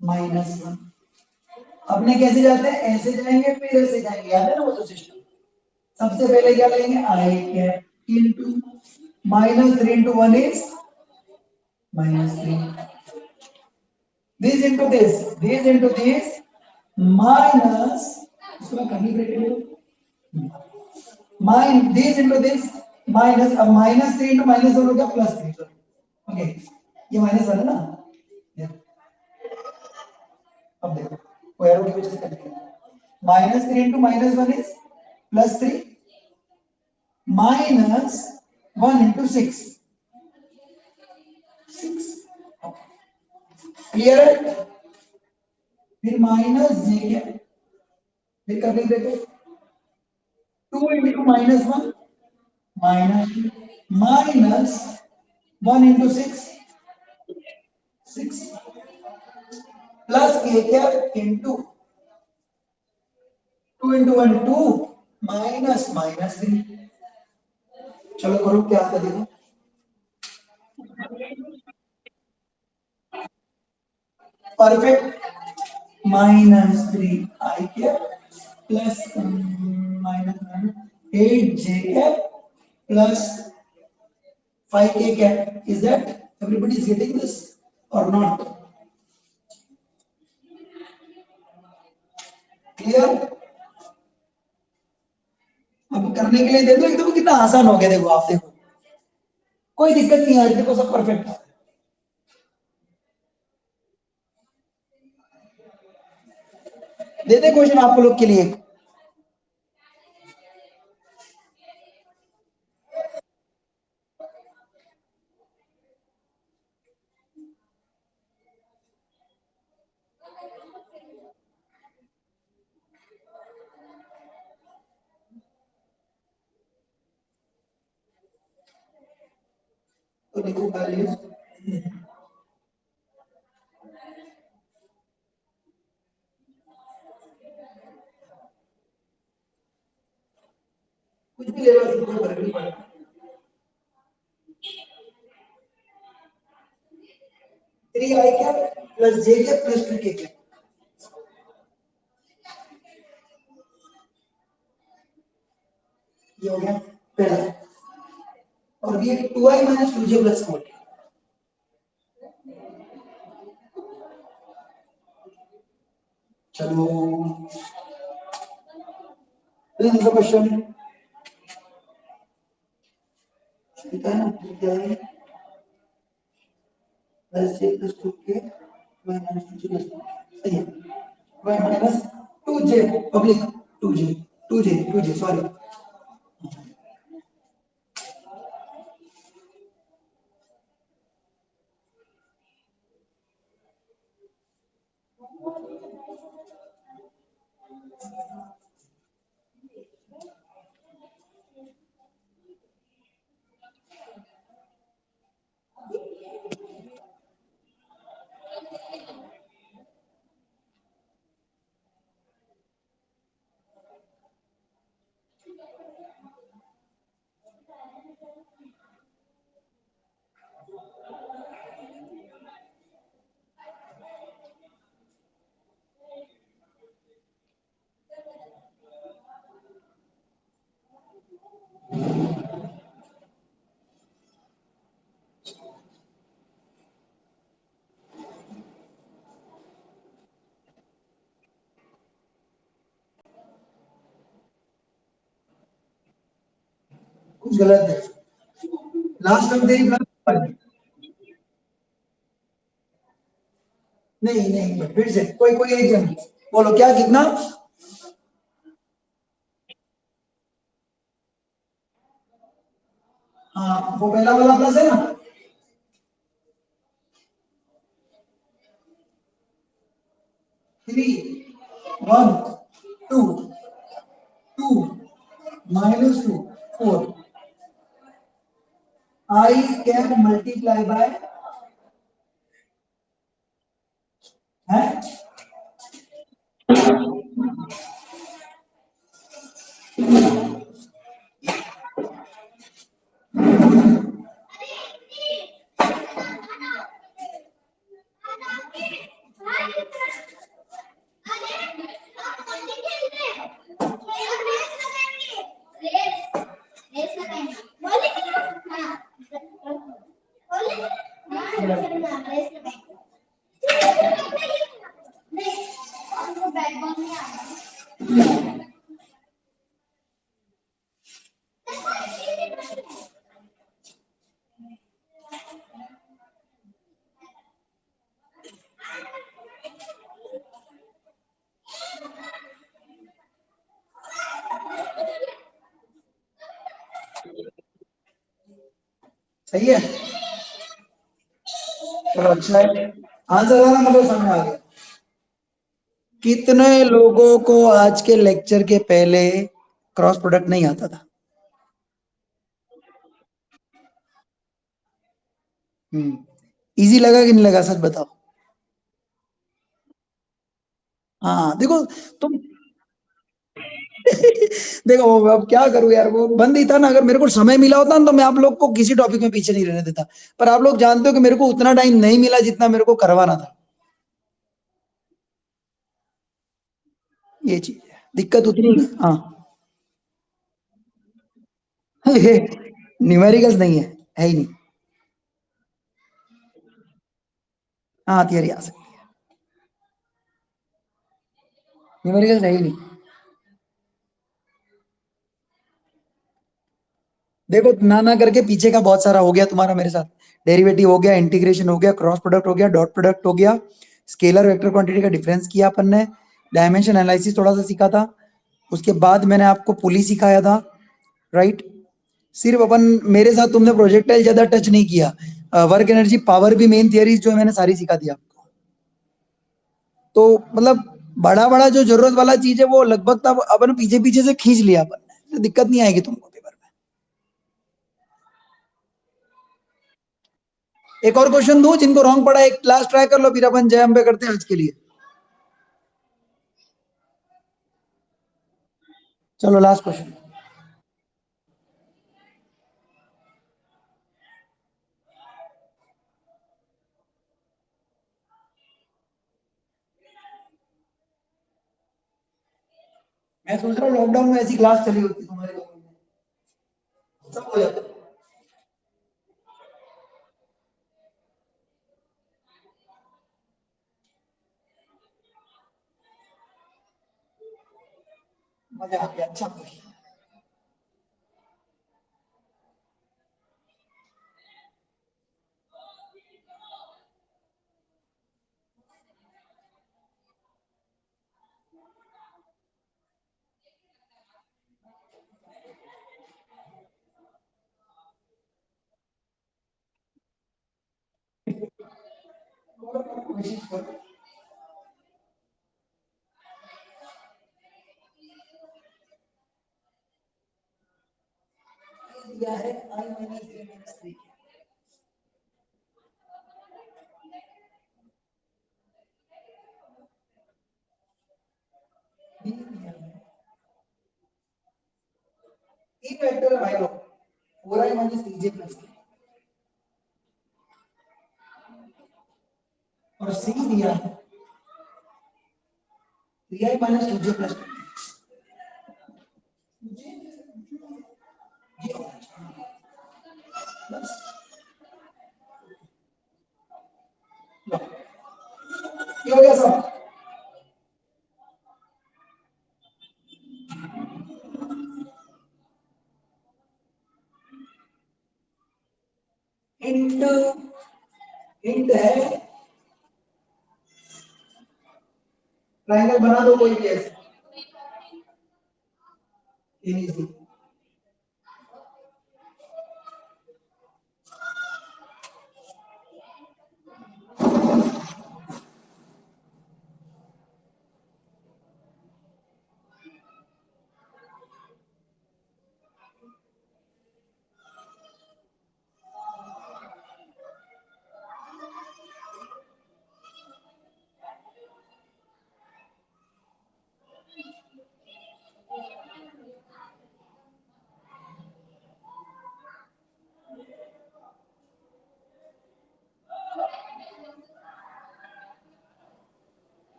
माइनस 1। अपने कैसे जाते हैं? ऐसे जाएंगे फिर ऐसे जाएंगे, याद है ना वो तो सिस्टम। सबसे पहले क्या लेंगे? I cap into minus 3 into 1 is minus 3, this into this minus, इसमें कहीं bracket minus this into this minus, अब माइनस 3 इंटू माइनस 1 हो गया प्लस 3। ओके, ये माइनस 1 है ना? ये अब देखो, वो एरो की वजह से करेंगे। Minus 3 into minus 1 is plus 3 minus 1 into 6 6। Clear है? फिर माइनस जे के, फिर करने देखो 2 into minus 1 minus minus 1 into 6 6 plus के क्या इंटू 2 इंटू 1 2 माइनस माइनस 3। चलो करो क्या आता है देखो। परफेक्ट। माइनस 3 आई के प्लस माइनस 8 जे के plus 5 k cap. Is that everybody is getting this or not? Clear? अब करने के लिए दे दो, एकदम कितना आसान हो गया, देखो आप देखो, कोई दिक्कत नहीं आ रही, देखो सब परफेक्ट है। दे दे क्वेश्चन आप लोग के लिए। तो देखो वैल्यूज कुछ भी ले लो, कोई फर्क नहीं पड़ता। 3 आई क्या प्लस जे क्या प्लस 2 के क्या, ये हो गया पहला। और ये 2i माइनस 2j प्लस 4। चलो This is the question. ठीक है ना, क्या है plus J plus two K Y minus two J सही है, Y minus two J public two J sorry. कुछ गलत है, लास्ट टर्म तेरी प्लस नहीं नहीं, फिर से कोई कोई एक जन बोलो क्या कितना। हाँ वो पहला वाला प्लस है ना, 3 1 2 2 -2 4 I can multiply by है। सही है, चलो अच्छा है, आंसर वाला मतलब समझ आ गया। कितने लोगों को आज के लेक्चर के पहले क्रॉस प्रोडक्ट नहीं आता था? इजी लगा कि नहीं लगा, सच बताओ। हाँ देखो तुम देखो अब क्या करूं यार, वो बंद ही था ना, अगर मेरे को समय मिला होता ना तो मैं आप लोग को किसी टॉपिक में पीछे नहीं रहने देता, पर आप लोग जानते हो कि मेरे को उतना टाइम नहीं मिला जितना मेरे को करवाना था। ये चीज है, दिक्कत उतनी। हाँ ये न्यूमेरिकल्स नहीं है ही नहीं। हाँ थियरी आ सकती है, न्यूमेरिकल्स है ही नहीं। देखो ना ना करके पीछे का बहुत सारा हो गया तुम्हारा मेरे साथ। डेरिवेटिव हो गया, इंटीग्रेशन हो गया, क्रॉस प्रोडक्ट हो गया, डॉट प्रोडक्ट हो गया, स्केलर वेक्टर क्वांटिटी का डिफरेंस किया अपन ने, डायमेंशन एनालिसिस थोड़ा सा सीखा था, उसके बाद मैंने आपको पुली सिखाया था, राइट। सिर्फ अपन मेरे साथ तुमने प्रोजेक्टाइल ज्यादा टच नहीं किया, वर्क एनर्जी पावर भी मेन थियरीज जो है मैंने सारी सिखा दिया आपको। तो मतलब बड़ा बड़ा जो जरूरत वाला चीज है वो लगभग तब अपन पीछे पीछे से खींच लिया अपन ने, तो दिक्कत नहीं आएगी तुमको पेपर में। एक और क्वेश्चन दूं, जिनको रॉन्ग पड़ा एक लास्ट ट्राई कर लो, फिर अपन जय अम्बे करते हैं आज के लिए। चलो लास्ट क्वेश्चन। मैं सोच रहा हूँ लॉकडाउन में ऐसी क्लास चली होती तुम्हारे कॉलेज में, सब हो जाता। मजा आ गया, अच्छा क्वेश्चन। कोशिश करो। दिया है I माइनस 3 माइनस 3। बी दिया है तीन वेक्टर है भाई लोग, 4i माइनस 3j प्लस 3 और सी दिया है 3i माइनस 2j प्लस 2। ये हो गया सब। हिंट, हिंट है, ट्रायंगल बना दो कोई भी ऐसे, इजी।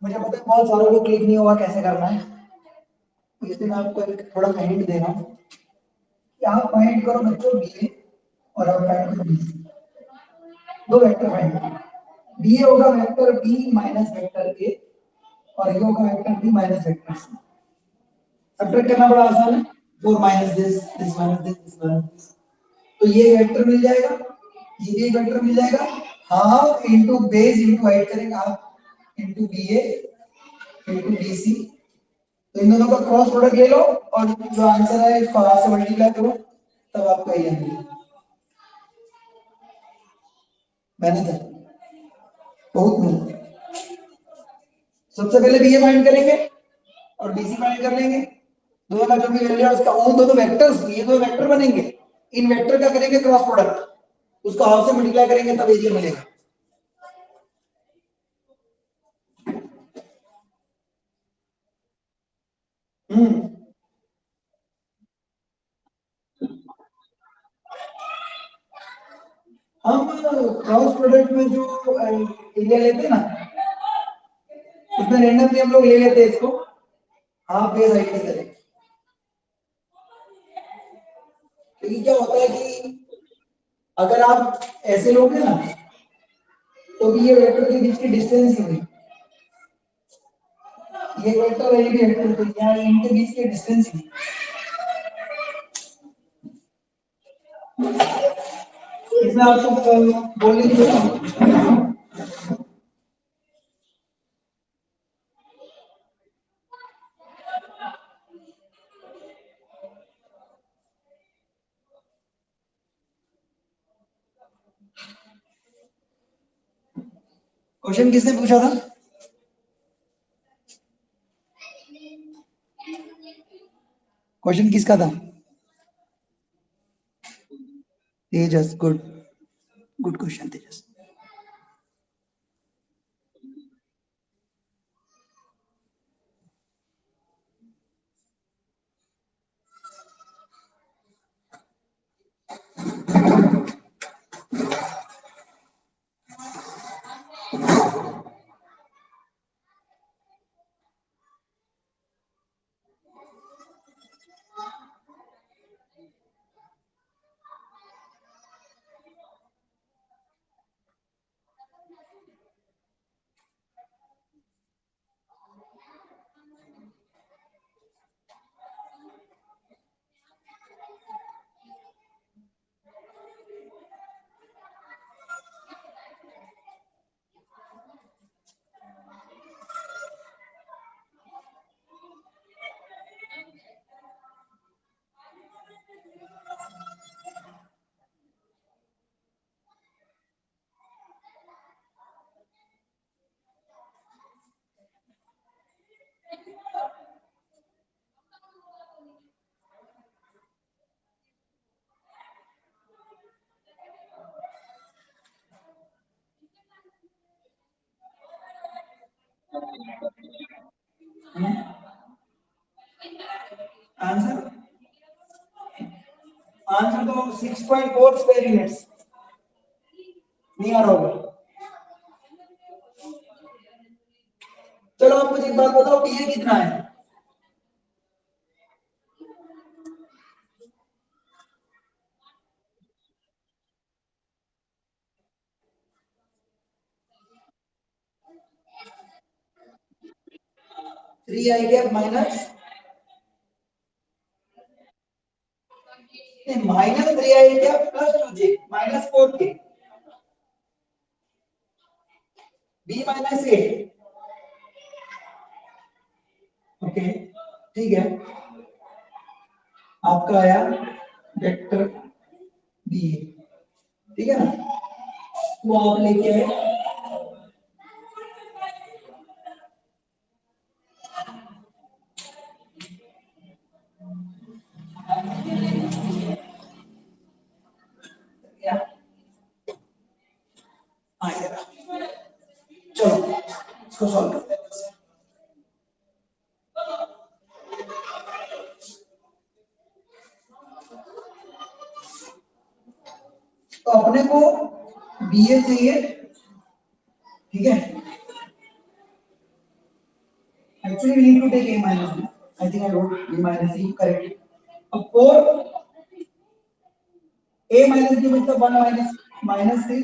मुझे पता है बहुत सारों को क्लिक नहीं हुआ कैसे करना है, इसलिए मैं आपको एक थोड़ा सा हिंट दे रहा हूँ कि आप फाइंड करो बच्चों बी ए और आप फाइंड करो बी सी, दो वेक्टर फाइंड करो। बी ए होगा vector B minus vector A और ये होगा vector B minus vector C. Subtract करना बड़ा आसान है, 4 minus this minus this minus this, तो ये वेक्टर मिल जाएगा, ये भी वेक्टर मिल जाएगा। Half into base into height करेंगे, हाफ इंटू बी ए इंटू बी सी, तो इन दोनों का क्रॉस प्रोडक्ट ले लो और जो आंसर है इसको हाफ से मल्टीप्लाई करो, तब आपको ये मिलेगा। मैंने तो बहुत मेहनत। सबसे पहले बी ए फाइंड करेंगे और बी सी फाइंड कर लेंगे, दोनों का जो भी वैल्यू है उसका, वो दोनों वेक्टर्स, ये दो वेक्टर बनेंगे, इन वेक्टर का करेंगे क्रॉस प्रोडक्ट, उसको हाफ से मल्टीप्लाई करेंगे तब एरिया मिलेगा। हम्म, हम क्रॉस प्रोडक्ट में जो एरिया लेते हैं ना, उसमें रेंडमली हम लोग ले लेते हैं इसको, हाफ बेस हाइट से करेंगे। तो ये क्या होता है कि अगर आप ऐसे लोगे ना, तो भी ये वेक्टर के बीच की डिस्टेंस ही हुई, ये वेक्टर और ये भी वेक्टर, तो यहाँ इनके बीच की डिस्टेंस ही। इसमें आपको बोलने की जरूरत नहीं। क्वेश्चन किसने पूछा था? क्वेश्चन किसका था? तेजस, गुड, गुड क्वेश्चन तेजस। आंसर आंसर तो 6.4 स्क्वायर यूनिट्स। नहीं आ रहा होगा। चलो आप मुझे एक बात बताओ, ये कितना है? थ्री आई कैप माइनस, माइनस थ्री आई कैप प्लस टू जे माइनस फोर के बी माइनस ए। ओके ठीक है, आपका आया वेक्टर बी, ठीक है ना? वो आप लेके आए। या आएगा, चलो इसको सॉल्व करते हैं। तो अपने को बी ए चाहिए, ठीक है? Actually we need to take A minus B, I think I wrote B minus C correct. अब फोर ए माइनस बी मतलब वन माइनस माइनस थ्री,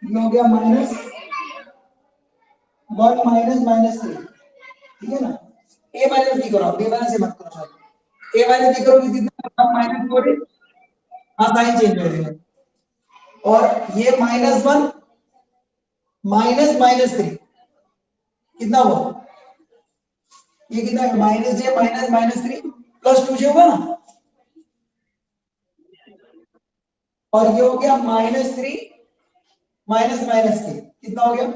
ये हो गया minus one minus minus three, ठीक है ना? ए माइनस बी करो, B minus से मत करो, ए माइनस बी करो कितना, वन माइनस फोर, हाँ साइन चेंज हो जाएगा। और ये minus one minus minus three कितना हुआ? ये कितना है? Minus j minus minus three plus two j होगा ना, और ये हो गया माइनस थ्री माइनस माइनस के, कितना हो गया?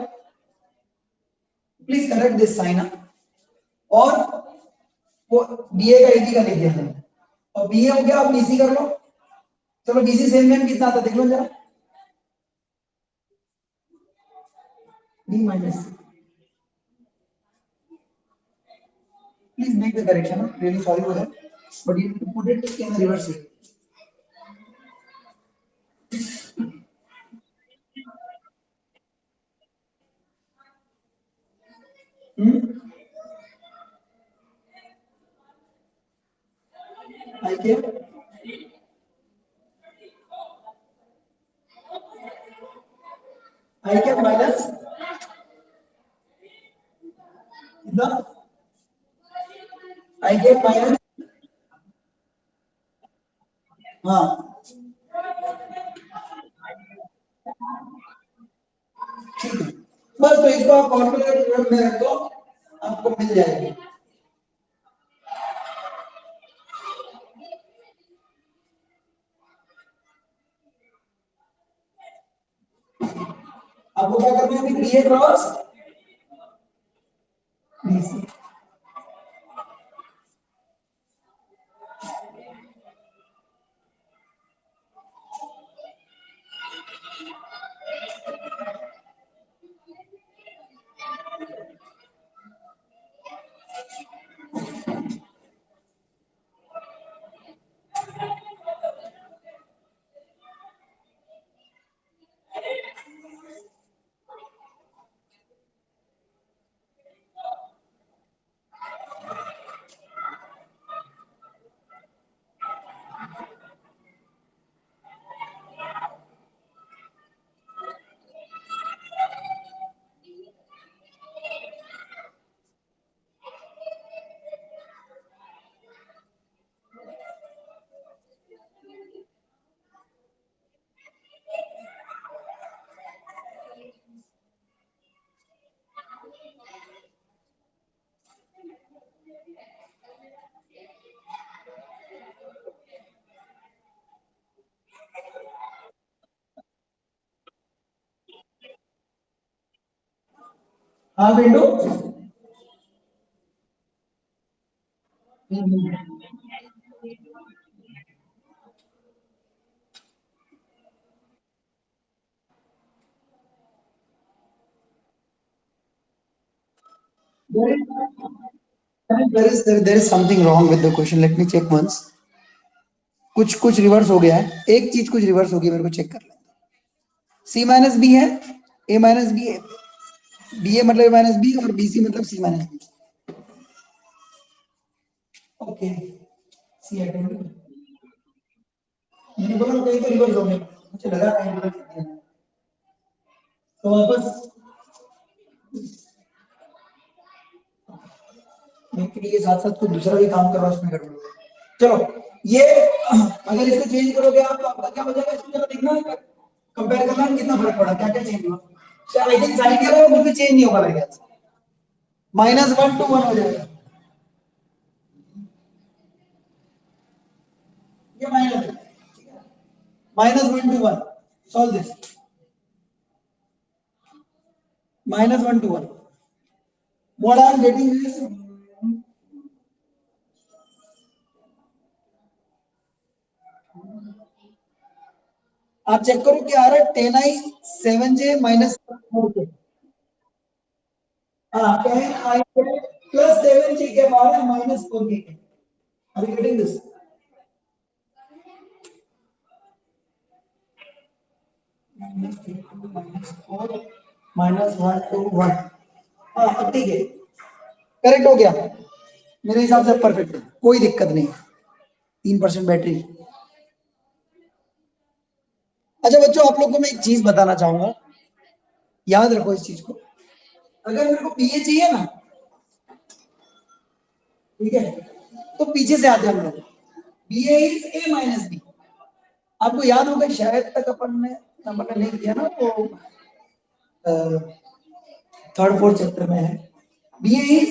Please correct this sign. और वो बी ए का एडी का लिख दिया मैंने, और बी ए हो गया, अब बीसी कर लो। चलो बीसी सेम में कितना आता देख लो जरा, b minus c. Please make the correction, really sorry for that, but you put it in reverse. I k i के माइनस कितना, आई के माइनस, हाँ ठीक है। बस तो इसको आप कैलकुलेटर में रख दो, आपको मिल जाएगी। आपको क्या करना है, बी ए क्रॉस बीसी। हाँ बेटू, There is, there is something wrong with the question. Let me check once. कुछ कुछ रिवर्स हो गया है, एक चीज कुछ रिवर्स हो गई, मेरे को चेक कर लें। सी माइनस बी है, ए माइनस बी है, बी ए मतलब ए माइनस बी और बी सी मतलब सी माइनस बी। ओके, सी अटेंड। मैंने बोला कहीं तो रिवर्स हो गया, मुझे लगा कहीं रिवर्स हो गया। तो वापस मैं के साथ साथ कुछ दूसरा भी काम कर रहा हूँ, उसमें गड़बड़ हो गई। चलो, ये अगर इसको चेंज करोगे आप तो आपका क्या बचेगा, इसको जरा देखना है, कंपेयर करना है कितना फर्क पड़ा, क्या क्या चेंज हुआ। आई थिंक साइन के अलावा कुछ भी चेंज नहीं होगा मेरे ख्याल से। -1 to 1 हो जाएगा, ये माइनस है, -1 to 1। Solve this, -1 to 1। What I am getting is, आप चेक करो क्या आ रहा है, 10i 7j -4k। हाँ, 10i प्लस 7j के बाद है -4k। Are you getting this? -4 -1 to 1। हाँ, अब ठीक है, करेक्ट हो गया मेरे हिसाब से, परफेक्ट है, कोई दिक्कत नहीं। 3% बैटरी। अच्छा बच्चों, आप लोग को मैं एक चीज बताना चाहूंगा, याद रखो इस चीज को। अगर मेरे को पीए चाहिए ना, ठीक है, तो पीछे से आते हम लोग, BA is A minus B. आपको याद होगा शायद तक अपन ने नंबर नहीं किया ना, वो थर्ड फोर्थ चैप्टर में है। BA is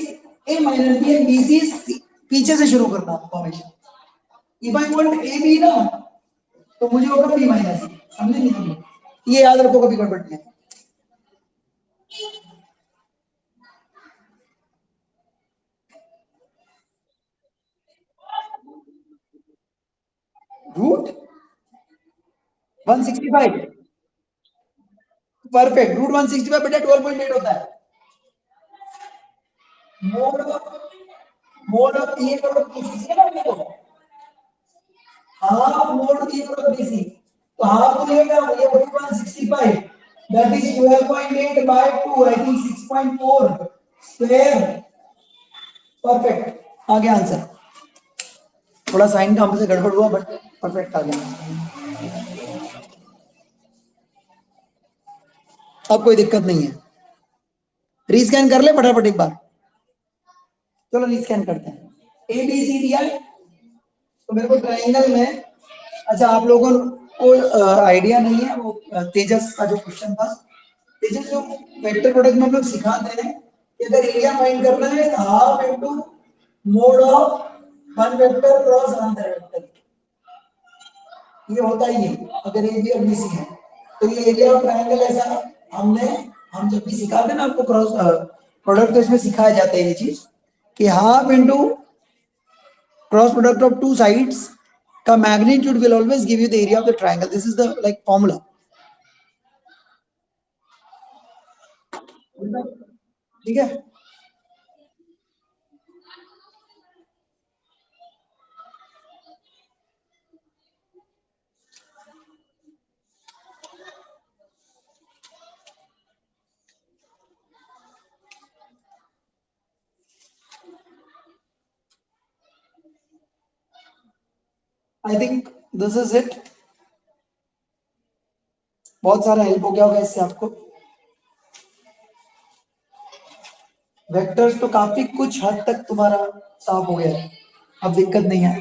A minus B and BC is, पीछे से शुरू करना आपको हमेशा। If I want A B ना, तो मुझे होगा बी माइनस, समझे नहीं? ये याद रखो, कभी गड़बड़ नहीं। Root 165, perfect. रूट 165 बेटा 12.8 होता है। Mod of, mod of a cross BC ना, देखो half mod a cross BC, तो हाफ तो ये क्या हो गया, root 165, that is 12.8 by 2, I think 6.4 square. Perfect, आ गया आंसर। थोड़ा साइन का हमसे गड़बड़ हुआ, बट परफेक्ट आ गया। अब कोई दिक्कत नहीं है, रीस्कैन कर ले फटाफट एक बार। चलो रीस्कैन करते हैं। ए बी सी दिया है, तो मेरे को ट्रायंगल में, अच्छा आप लोगों को आइडिया नहीं है, वो तेजस का जो क्वेश्चन था, तेजस जो वेक्टर प्रोडक्ट में हम लोग सिखाते हैं कि अगर एरिया फाइंड करना है तो half into mode of one vector cross another vector, ये होता ही है अगर ए बी और बी सी है। तो ये एरिया ऑफ ट्रायंगल ऐसा, हमने, हम जब भी सिखाते हैं ना आपको क्रॉस प्रोडक्ट, तो इसमें सिखाया जाता है ये चीज कि half into cross product of two sides का magnitude will always give you the area of the triangle. This is the like formula. ठीक है, I think this is it. बहुत सारा हेल्प हो गया होगा इससे आपको। वेक्टर्स तो काफी कुछ हद तक तुम्हारा साफ हो गया है, अब दिक्कत नहीं है।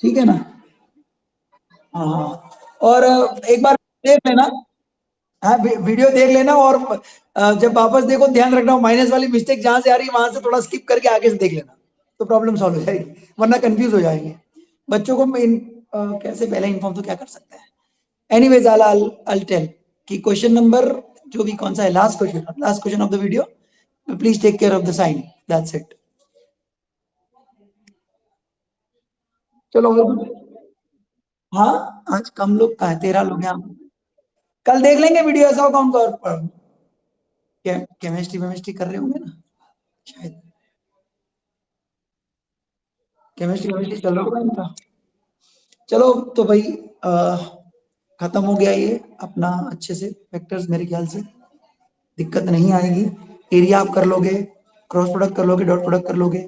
ठीक है ना? हाँ हाँ, और एक बार देख लेना। हाँ, वीडियो देख लेना, और जब वापस देखो ध्यान रखना, माइनस वाली मिस्टेक जहां से आ रही है वहां से थोड़ा स्किप करके आगे से देख लेना, तो प्रॉब्लम सॉल्व हो जाएगी, वरना कंफ्यूज हो जाएंगे। बच्चों को कैसे पहले इन्फॉर्म तो क्या कर सकते हैं। एनीवेज आई टेल कि क्वेश्चन नंबर जो भी कौन सा है, last question of the video, please take care of the sign, that's it. चलो और हाँ, आज कम लोग का है, 13 लोग हैं हम। कल देख लेंगे वीडियो, ऐसा होगा उनको और केमिस्ट्री वेमिस्ट्री कर रहे होंगे ना शायद, केमिस्ट्री वेमिस्ट्री चल रहा होगा इनका। चलो तो भाई खत्म हो गया ये अपना अच्छे से वेक्टर्स, मेरे ख्याल से दिक्कत नहीं आएगी। एरिया आप कर लोगे, क्रॉस प्रोडक्ट कर लोगे, डॉट प्रोडक्ट कर लोगे,